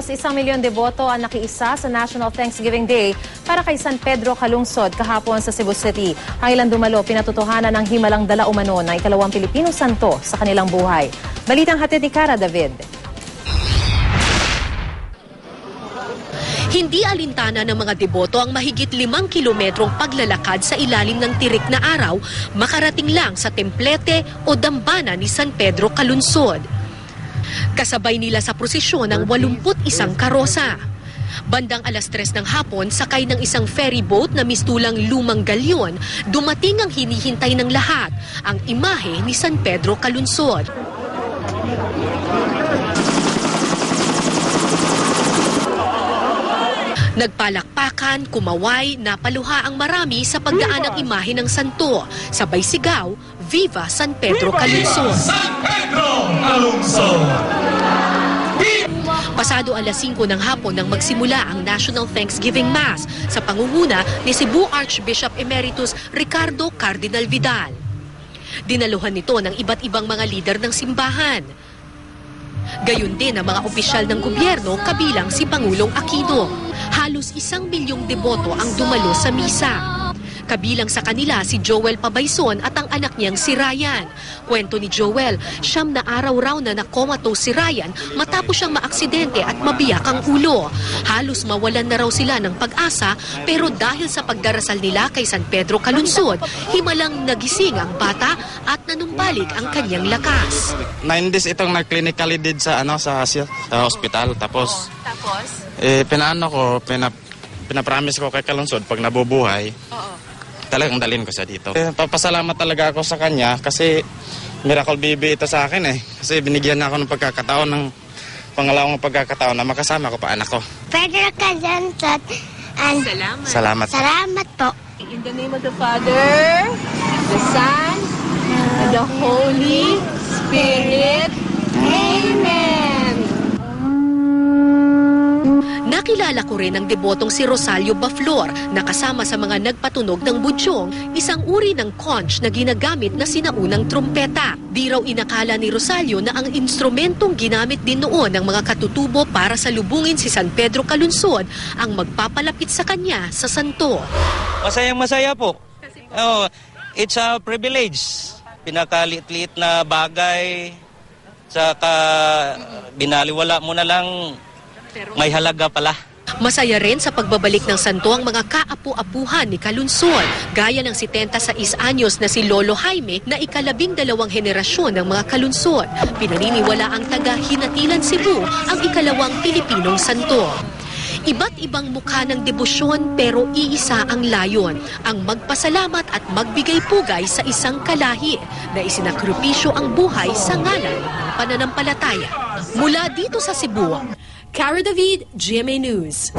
Halos 1 milyon deboto ang nakiisa sa National Thanksgiving Day para kay San Pedro Calungsod kahapon sa Cebu City. Ang ilang dumalo pinatutuhanan ng himalang dala umano ng ikalawang Pilipino santo sa kanilang buhay. Balitang hatid ni Cara David. Hindi alintana ng mga deboto ang mahigit 5 kilometrong paglalakad sa ilalim ng tirik na araw, makarating lang sa templete o dambana ni San Pedro Calungsod. Kasabay nila sa prosesyon ng 81 karosa. Bandang 3:00 ng hapon, sakay ng isang ferry boat na mistulang lumang galyon, dumating ang hinihintay ng lahat, ang imahe ni San Pedro Calungsod. Nagpalakpakan, kumaway, napaluha ang marami sa pagdaan ng imahe ng santo. Sabay sigaw, Viva San Pedro Calungsod! San Pedro Calungsod! Pasado 5:00 ng hapon nang magsimula ang National Thanksgiving Mass sa pangunguna ni Cebu Archbishop Emeritus Ricardo Cardinal Vidal. Dinaluhan nito ng iba't ibang mga lider ng simbahan. Gayon din ang mga opisyal ng gobyerno kabilang si Pangulong Aquino. Halos 1 milyong deboto ang dumalo sa misa. Kabilang sa kanila si Joel Pabayson at ang anak niyang si Ryan. Kwento ni Joel, 9 na araw raw na nakomatose si Ryan matapos siyang maaksidente at mabiyak ang ulo. Halos mawalan na raw sila ng pag-asa, pero dahil sa pagdarasal nila kay San Pedro Calungsod, himalang nagising ang bata at nanumbalik ang kanyang lakas. 9 days itong nag-clinically did sa hospital. Tapos pinapromise ko kay Calungsod pag nabubuhay. Talagang dalhin ko siya dito. Papasalamat talaga ako sa kanya kasi miracle baby ito sa akin . Kasi binigyan na ako ng pagkakataon, ng pangalawang pagkakataon na makasama ko pa anak ko. Pedro Calungsod, and Salamat. Salamat po. In the name of the Father, the Son, and the Holy Spirit. Amen. Nakilala ko rin ang debotong si Rosalio Baflor na kasama sa mga nagpatunog ng budyong, isang uri ng conch na ginagamit na sinaunang trumpeta. Di raw inakala ni Rosalio na ang instrumentong ginamit din noon ng mga katutubo para salubungin si San Pedro Calungsod ang magpapalapit sa kanya sa santo. Masayang-masaya po. It's a privilege. Pinakaliit-liit na bagay, saka binaliwala mo na lang, may halaga pala. Masaya rin sa pagbabalik ng santo ang mga kaapu-apuhan ni Calungsod, gaya ng 76 anyos na si Lolo Jaime na ika-12 henerasyon ng mga Calungsod. Pinaniniwala ang taga-Hinatilan Cebu ang ikalawang Pilipinong santo. Iba't ibang mukha ng debosyon pero iisa ang layon, ang magpasalamat at magbigay pugay sa isang kalahi na isinakripisyo ang buhay sa ngalan ng pananampalataya. Mula dito sa Cebu, Cara David, GMA News.